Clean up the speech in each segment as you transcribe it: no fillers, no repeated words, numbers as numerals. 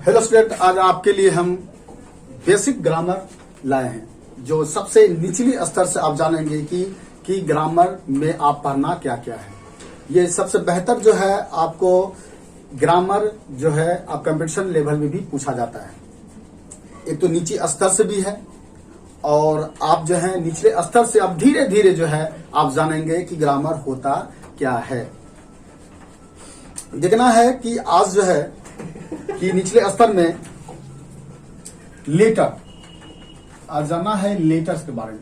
Hello student, आज आपके लिए हम बेसिक ग्रामर लाए हैं। जो सबसे निचली स्तर से आप जानेंगे कि ग्रामर में आप पढ़ना क्या क्या है। ये सबसे बेहतर जो है आपको ग्रामर जो है आप कंपटीशन लेवल में भी पूछा जाता है। एक तो नीचे स्तर से भी है और आप जो है निचले स्तर से आप धीरे धीरे जो है आप जानेंगे कि ग्रामर होता क्या है। देखना है कि आज जो है कि निचले स्तर में लेटर, आज जानना है लेटर्स के बारे में।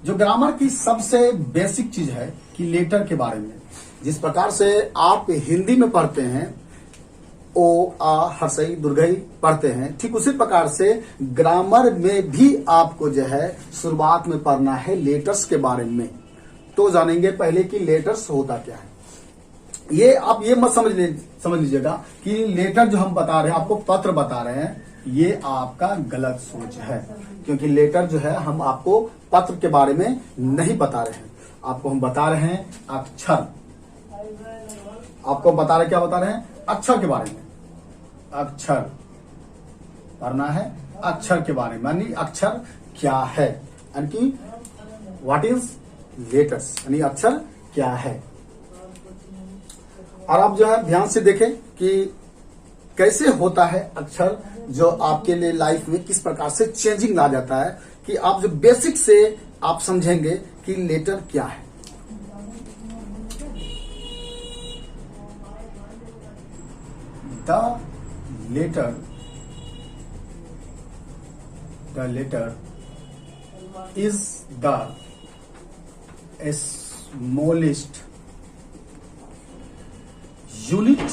जो ग्रामर की सबसे बेसिक चीज है कि लेटर के बारे में, जिस प्रकार से आप हिंदी में पढ़ते हैं ओ आ हर्षई दुर्घई पढ़ते हैं, ठीक उसी प्रकार से ग्रामर में भी आपको जो है शुरुआत में पढ़ना है लेटर्स के बारे में। तो जानेंगे पहले कि लेटर्स होता क्या है। ये आप ये मत समझ लीजिएगा कि लेटर जो हम बता रहे हैं, आपको पत्र बता रहे हैं, ये आपका गलत सोच है। क्योंकि लेटर जो है हम आपको पत्र के बारे में नहीं बता रहे हैं, आपको हम बता रहे हैं अक्षर। आपको बता रहे क्या बता रहे हैं? अक्षर के बारे में। अक्षर पढ़ना है, अक्षर के बारे में, यानी अक्षर क्या है, यानी कि व्हाट इज लेटर्स, यानी अक्षर क्या है। और आप जो है ध्यान से देखें कि कैसे होता है अक्षर, जो आपके लिए लाइफ में किस प्रकार से चेंजिंग ला जाता है, कि आप जो बेसिक से आप समझेंगे कि लेटर क्या है। The letter is the smallest unit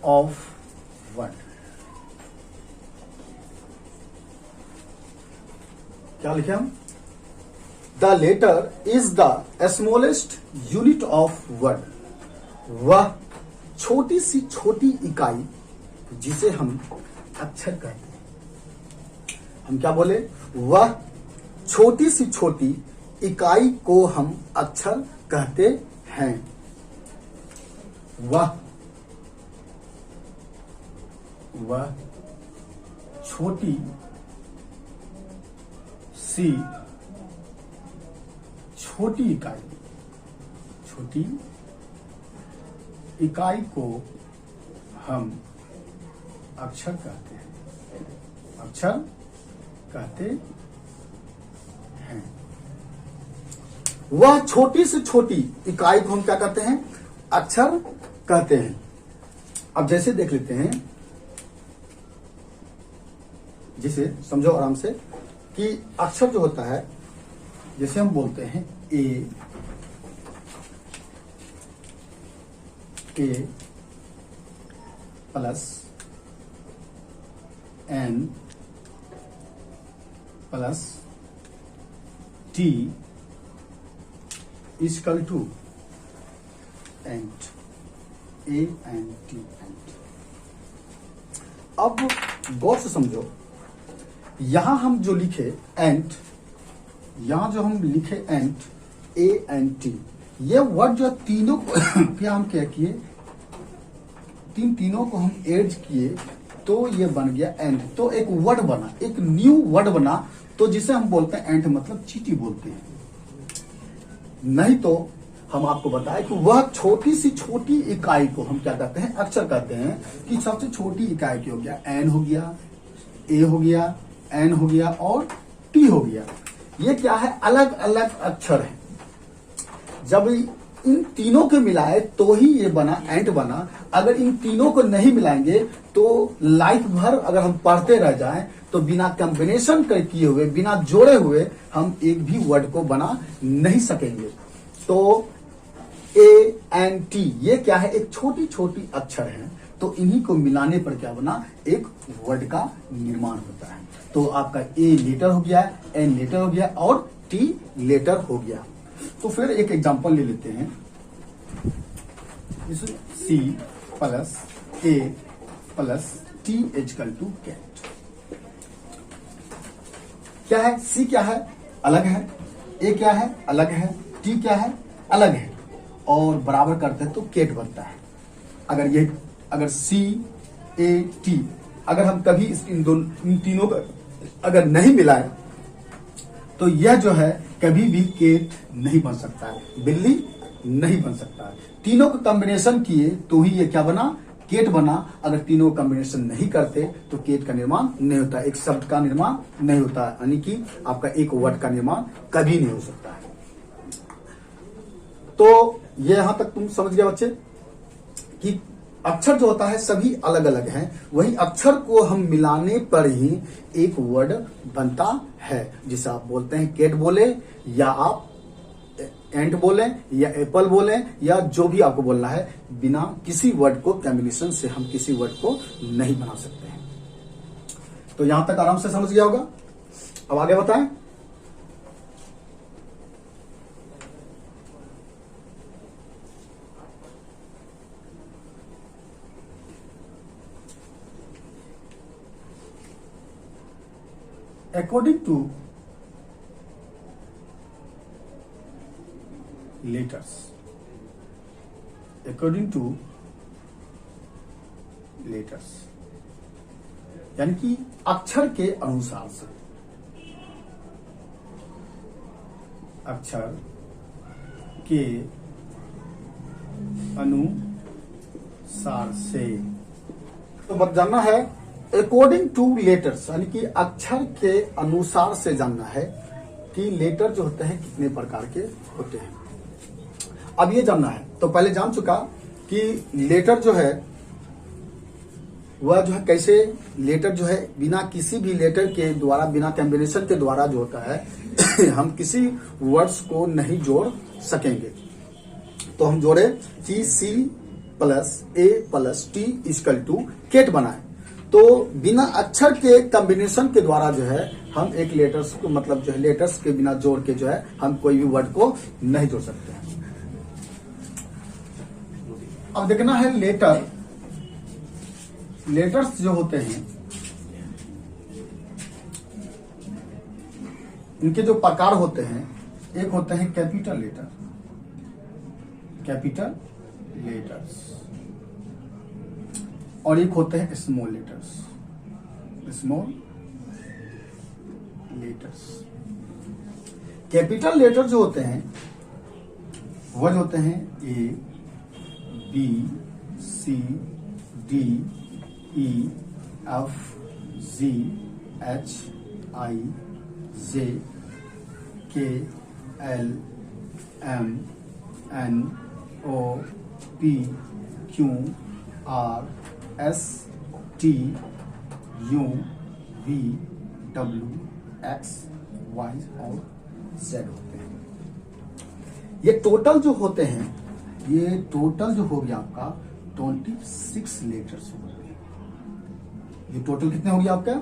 of word. क्या लिखे हम? The letter is the smallest unit of word. वह छोटी सी छोटी इकाई जिसे हम अक्षर कहते हैं। हम क्या बोले? वह छोटी सी छोटी इकाई को हम अक्षर कहते हैं। वह छोटी सी छोटी इकाई को हम अक्षर कहते हैं। अक्षर कहते हैं। वह छोटी से छोटी इकाई को हम क्या कहते हैं? अक्षर कहते हैं। अब जैसे देख लेते हैं, जिसे समझो आराम से कि अक्षर जो होता है, जैसे हम बोलते हैं A plus N plus T equal to ant, A and T ant. अब गौर से समझो, यहां हम जो लिखे एंट, यहां जो हम लिखे एंट, ए एंड टी, ये वर्ड जो तीनों को क्या हम क्या किए, तीनों को हम एड किए तो ये बन गया एंट। तो एक वर्ड बना, एक न्यू वर्ड बना, तो जिसे हम बोलते हैं एंट, मतलब चींटी बोलते हैं। नहीं तो हम आपको बताएं कि वह छोटी सी छोटी इकाई को हम क्या कहते हैं? अक्षर कहते हैं। कि सबसे छोटी इकाई की हो गया एन, हो गया ए, हो गया एन, हो गया और टी हो गया। ये क्या है? अलग अलग अक्षर है। जब इन तीनों के मिलाए तो ही ये बना एंट बना। अगर इन तीनों को नहीं मिलाएंगे तो लाइफ भर अगर हम पढ़ते रह जाएं तो बिना कॉम्बिनेशन किए हुए, बिना जोड़े हुए हम एक भी वर्ड को बना नहीं सकेंगे। तो ए एन टी ये क्या है? एक छोटी छोटी अक्षर है, तो इन्हीं को मिलाने पर क्या बना? एक वर्ड का निर्माण होता है। तो आपका ए लेटर हो गया, एन लेटर हो गया और टी लेटर हो गया। तो फिर एक एग्जांपल ले लेते हैं। C plus A plus T equal to cat. क्या है? सी क्या है? अलग है। ए क्या है? अलग है। टी क्या है? अलग है। और बराबर करते हैं तो केट बनता है। अगर सी ए टी, अगर हम कभी इन तीनों का अगर नहीं मिलाए तो यह जो है कभी भी केट नहीं बन सकता है, बिल्ली नहीं बन सकता है। तीनों को कॉम्बिनेशन किए तो ही ये क्या बना, केट बना। अगर तीनों कॉम्बिनेशन नहीं करते तो केट का निर्माण नहीं होता, एक शब्द का निर्माण नहीं होता, यानी कि आपका एक वर्ड का निर्माण कभी नहीं हो सकता है। तो ये यहां तक तुम समझ गए बच्चे कि अक्षर जो होता है सभी अलग अलग हैं, वही अक्षर को हम मिलाने पर ही एक वर्ड बनता है, जिसे आप बोलते हैं केट बोले, या आप एंट बोले, या एप्पल बोले, या जो भी आपको बोलना है। बिना किसी वर्ड को कॉम्बिनेशन से हम किसी वर्ड को नहीं बना सकते हैं। तो यहां तक आराम से समझ गया होगा। अब आगे बताएं। According to letters, according to letters, यानी कि अक्षर के अनुसार से, अक्षर के अनुसार से। तो बस जानना है अकॉर्डिंग टू लेटर्स, यानी कि अक्षर के अनुसार से जानना है कि लेटर जो होते हैं कितने प्रकार के होते हैं। अब ये जानना है, तो पहले जान चुका कि लेटर जो है वह जो है कैसे, लेटर जो है बिना किसी भी लेटर के द्वारा, बिना कॉम्बिनेशन के द्वारा जो होता है हम किसी वर्ड्स को नहीं जोड़ सकेंगे। तो हम जोड़े कि C plus A plus T equal to cat बनाए। तो बिना अक्षर के कॉम्बिनेशन के द्वारा जो है हम एक लेटर्स को, मतलब जो है लेटर्स के बिना जोड़ के जो है हम कोई भी वर्ड को नहीं जोड़ सकते हैं। अब देखना है लेटर्स जो होते हैं इनके जो प्रकार होते हैं, एक होते हैं कैपिटल लेटर, कैपिटल लेटर्स, और एक होते हैं small letters, small letters. Capital letter जो होते हैं वह जो होते हैं A B C D E F G H I J K L M N O P Q R S T U V W X Y और Z होते हैं। ये टोटल जो होते हैं, ये टोटल जो हो गया आपका 26 लेटर्स होते हैं। ये टोटल कितने हो गया आपका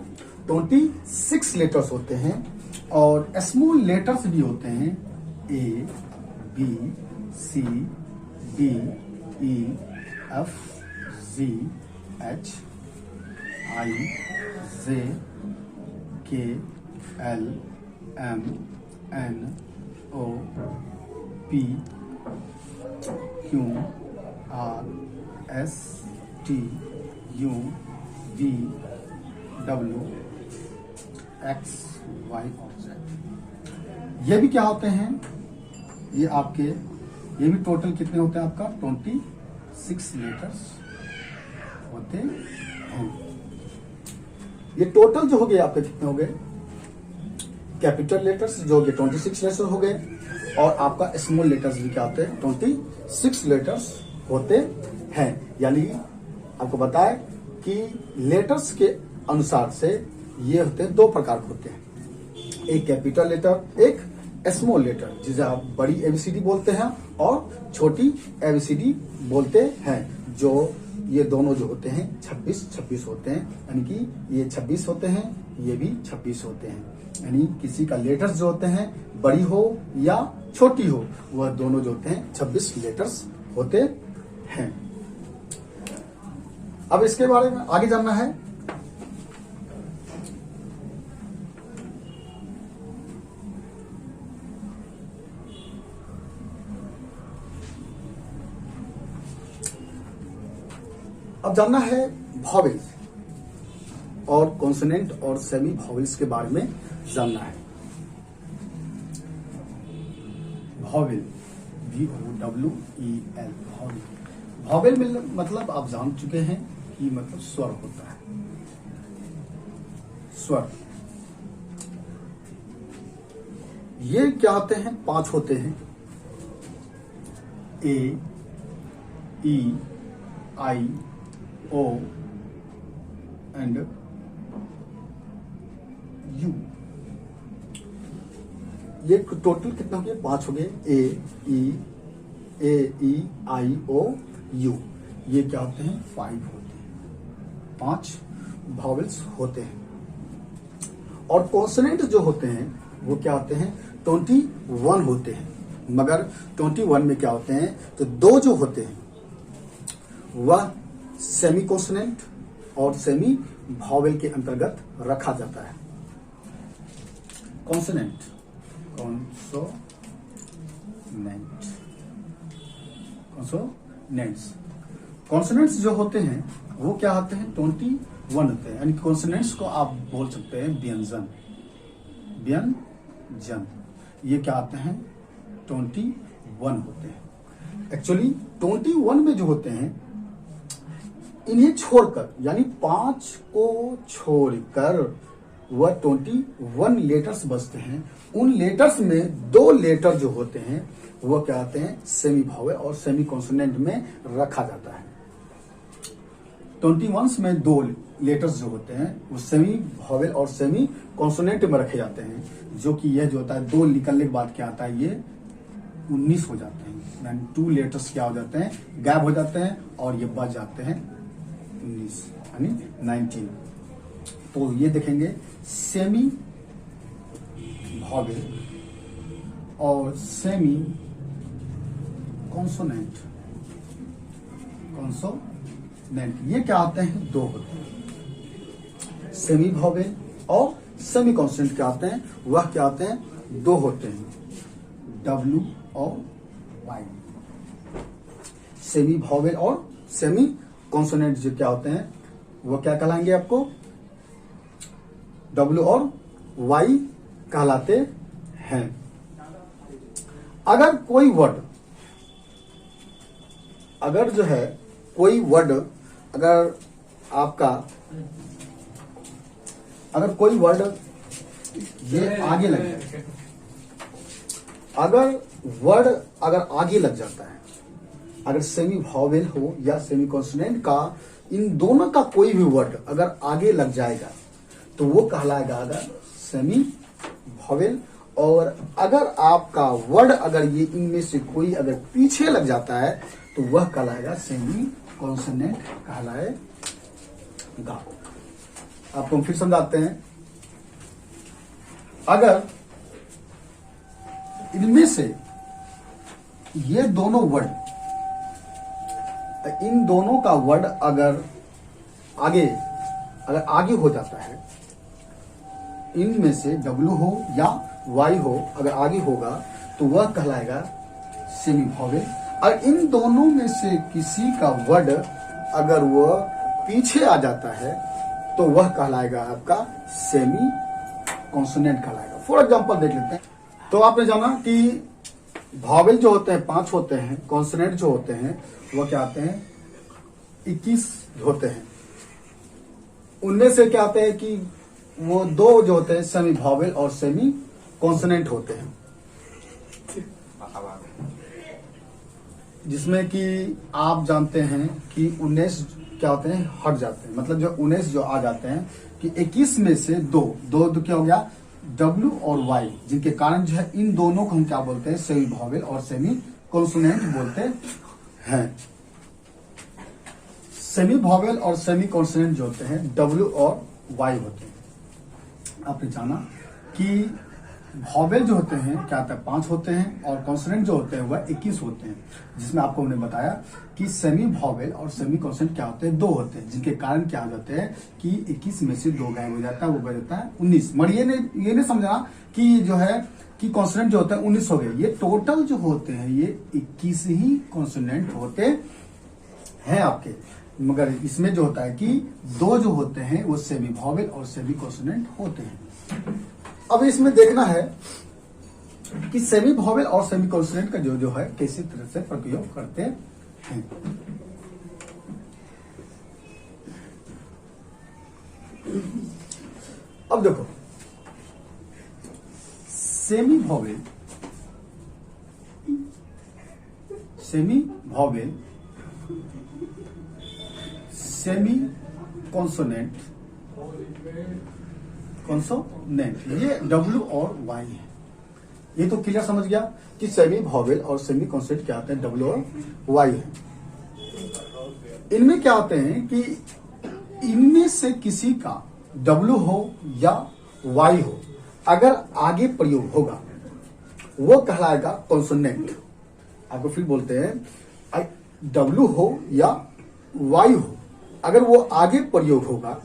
26 लेटर्स होते हैं। और स्मॉल लेटर्स भी होते हैं, A B C D E F G H I J K L M N O P Q R S T U V W X Y और जेड। ये भी क्या होते हैं, ये आपके, ये भी टोटल कितने होते हैं आपका 26 लेटर्स होते हैं। ये टोटल जो हो गए आपके कितने हो गए, कैपिटल लेटर्स जो हो गए 26 लेटर्स हो गए, और आपका स्मॉल लेटर्स भी क्या होते हैं 26 लेटर्स होते हैं। यानी आपको बताएं कि लेटर्स के अनुसार से ये होते हैं, दो प्रकार के होते हैं, एक कैपिटल लेटर, एक स्मॉल लेटर, जिसे आप बड़ी एबीसीडी बोलते हैं और छोटी एबीसीडी बोलते हैं। जो ये दोनों जो होते हैं 26 होते हैं, यानी कि ये 26 होते हैं, ये भी 26 होते हैं। यानी किसी का लेटर्स जो होते हैं बड़ी हो या छोटी हो, वह दोनों जो होते हैं 26 लेटर्स होते हैं। अब इसके बारे में आगे जानना है। अब जानना है वॉवेल्स और कॉन्सोनेंट और सेमी वॉवेल्स के बारे में जानना है। वॉवेल VOWEL वॉवेल मतलब आप जान चुके हैं कि मतलब स्वर होता है। स्वर ये क्या होते हैं? 5 होते हैं। A E I O and U। ये टोटल कितना हो गया? 5 हो गए। A E I O U ये क्या होते हैं? 5 होते हैं। 5 वॉवेल्स होते हैं। और कॉन्सोनेंट जो होते हैं वो क्या होते हैं? 21 होते हैं। मगर 21 में क्या होते हैं? तो 2 जो होते हैं वह सेमी कॉन्सोनेंट और सेमी वॉवेल के अंतर्गत रखा जाता है। कॉन्सोनेंट कॉन्सोनेंट्स जो होते हैं वो क्या होते हैं? 21 होते हैं। यानी कॉन्सोनेंट्स को आप बोल सकते हैं व्यंजन। ये क्या आते हैं? 21 होते हैं। एक्चुअली 21 में जो होते हैं इन्हें छोड़कर, यानी 5 को छोड़कर वह 21 लेटर्स बचते हैं। उन लेटर्स में 2 लेटर जो होते हैं वो क्या आते हैं? सेमी वॉवेल और सेमी कॉन्सोनेंट में रखा जाता है। 21 में 2 लेटर्स जो होते हैं वो सेमी वॉवेल और सेमी कॉन्सोनेंट में रखे जाते हैं, जो कि यह जो होता है 2 निकलने के बाद क्या आता है? ये 19 हो जाते हैं। यानी 2 लेटर्स क्या हो जाते हैं? गैप हो जाते हैं और ये बच जाते हैं 19 यानी 19। तो ये देखेंगे सेमी वॉवेल और सेमी कॉन्सोनेंट ये क्या आते हैं? 2 होते हैं। सेमी वॉवेल और सेमी कॉन्सोनेंट क्या आते हैं? वह क्या आते हैं? 2 होते हैं। W और Y। सेमी वॉवेल और सेमी कॉन्सोनेंट जो क्या होते हैं वो क्या कहलाएंगे आपको? W और Y कहलाते हैं। अगर कोई वर्ड अगर आपका कोई वर्ड ये आगे लग जाए, अगर आगे लग जाता है, अगर सेमी वॉवेल हो या सेमी कॉन्सोनेंट का, इन दोनों का कोई भी वर्ड अगर आगे लग जाएगा तो वो कहलाएगा अगर सेमी वॉवेल। और अगर आपका वर्ड अगर ये इनमें से कोई अगर पीछे लग जाता है तो वह कहलाएगा सेमी कॉन्सोनेंट कहलाएगा। आपको हम फिर समझाते हैं। अगर इनमें से ये दोनों वर्ड, इन दोनों का वर्ड अगर आगे हो जाता है, इनमें से W हो या Y हो अगर आगे होगा तो वह कहलाएगा सेमी वॉवेल। और इन दोनों में से किसी का वर्ड अगर वह पीछे आ जाता है तो वह कहलाएगा आपका सेमी कॉन्सोनेंट कहलाएगा। फॉर एग्जांपल देख लेते हैं। तो आपने जाना कि वॉवेल जो होते हैं 5 होते हैं, कॉन्सोनेंट जो होते हैं वह क्या आते हैं? 21 होते हैं। उनमें से क्या आते हैं कि वो 2 जो होते हैं सेमी वॉवेल और सेमी कॉन्सोनेंट होते हैं, जिसमें कि आप जानते हैं कि 19 क्या होते हैं? हट जाते हैं। मतलब जो 19 जो आ जाते हैं कि 21 में से 2 क्या हो गया? W और Y, जिनके कारण जो है इन दोनों को हम क्या बोलते हैं? सेमी वॉवेल और सेमी कॉन्सोनेंट बोलते हैं। सेमी वॉवेल और सेमी कॉन्सोनेंट जो होते हैं W और Y होते हैं। आपने जाना कि वॉवेल जो होते हैं क्या आता है? 5 होते हैं और कॉन्सोनेंट जो होते हैं वह 21 होते हैं, जिसमें आपको हमने बताया कि सेमी वॉवेल और सेमी कॉन्सोनेंट क्या होते हैं? 2 होते हैं, जिनके कारण क्या हो जाते हैं कि 21 में से 2 गायब हो जाता है, वो बच जाता है 19। मगर ये नहीं समझना कि जो है कि कॉन्सोनेंट जो होता है 19 हो गए। ये टोटल जो होते हैं ये 21 ही कॉन्सोनेंट होते हैं आपके। मगर इसमें जो होता है कि दो जो होते हैं वो सेमी वॉवेल और सेमी कॉन्सोनेंट होते हैं। अब इसमें देखना है कि सेमी वॉवेल और सेमी कॉन्सोनेंट का जो है किसी तरह से प्रयोग करते हैं। अब देखो, semi vowel, semi vowel, semi consonant, consonant, ये W और Y है। ये तो क्लियर समझ गया कि सेमी वॉवेल और सेमी कॉन्सोनेंट क्या होते हैं, W और Y है। इनमें क्या होते हैं कि इनमें से किसी का W हो या Y हो, अगर आगे प्रयोग होगा वो कहलाएगा कॉन्सोनेंट। आपको फिर बोलते हैं W हो या Y हो, अगर वो आगे प्रयोग होगा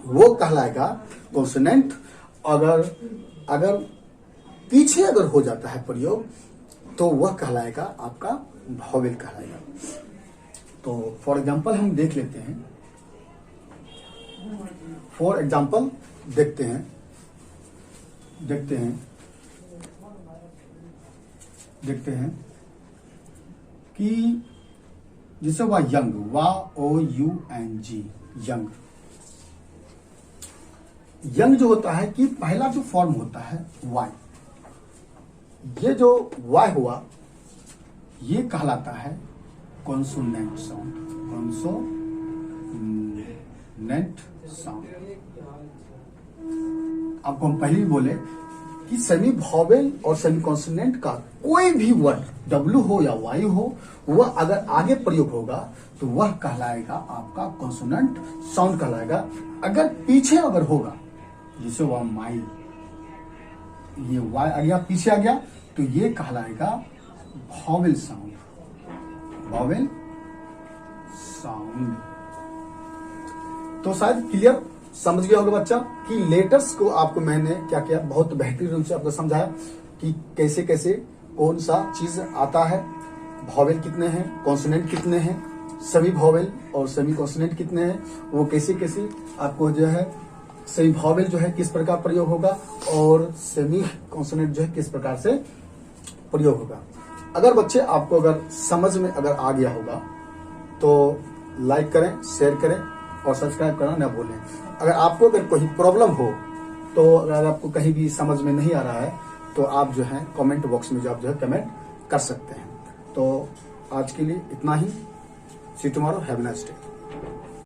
वो कहलाएगा कॉन्सोनेंट। अगर पीछे अगर हो जाता है प्रयोग तो वह कहलाएगा आपका वॉवेल कहलाएगा। तो फॉर एग्जांपल हम देख लेते हैं, फॉर एग्जांपल देखते हैं कि जिसे वह यंग, YOUNG, यंग, यंग जो होता है कि पहला जो फॉर्म होता है Y, ये जो Y हुआ ये कहलाता है कॉन्सोनेंट साउंड, कॉन्सोनेंट साउंड। आपको हम पहले भी बोले कि सेमी वॉवेल और सेमी कॉन्सोनेंट का कोई भी वर्ड W हो या Y हो, वह अगर आगे प्रयोग होगा तो वह कहलाएगा आपका कॉन्सोनेंट साउंड कहलाएगा। अगर पीछे अगर होगा, जिसे वह माई, ये Y आ गया पीछे आ गया, तो ये कहलाएगा वॉवेल साउंड, वॉवेल साउंड। तो शायद क्लियर समझ गया होगा बच्चा कि लेटर्स को आपको मैंने क्या किया, बहुत बेहतरीन रूप से आपको समझाया कि कैसे कैसे कौन सा चीज आता है, वॉवेल कितने हैं, कॉन्सोनेंट कितने हैं, सेमी वॉवेल और सेमी कॉन्सोनेंट कितने हैं, वो कैसे कैसे आपको जो है सेमी वॉवेल जो है किस प्रकार प्रयोग होगा और सेमी कॉन्सोनेंट जो है किस प्रकार से प्रयोग होगा। अगर बच्चे आपको अगर समझ में अगर आ गया होगा तो लाइक करें, शेयर करें और सब्सक्राइब करना न भूलें। अगर आपको अगर कोई प्रॉब्लम हो तो अगर आपको कहीं भी समझ में नहीं आ रहा है तो आप जो है कमेंट बॉक्स में जो आप जो है कमेंट कर सकते हैं। तो आज के लिए इतना ही। See tomorrow, have a nice day.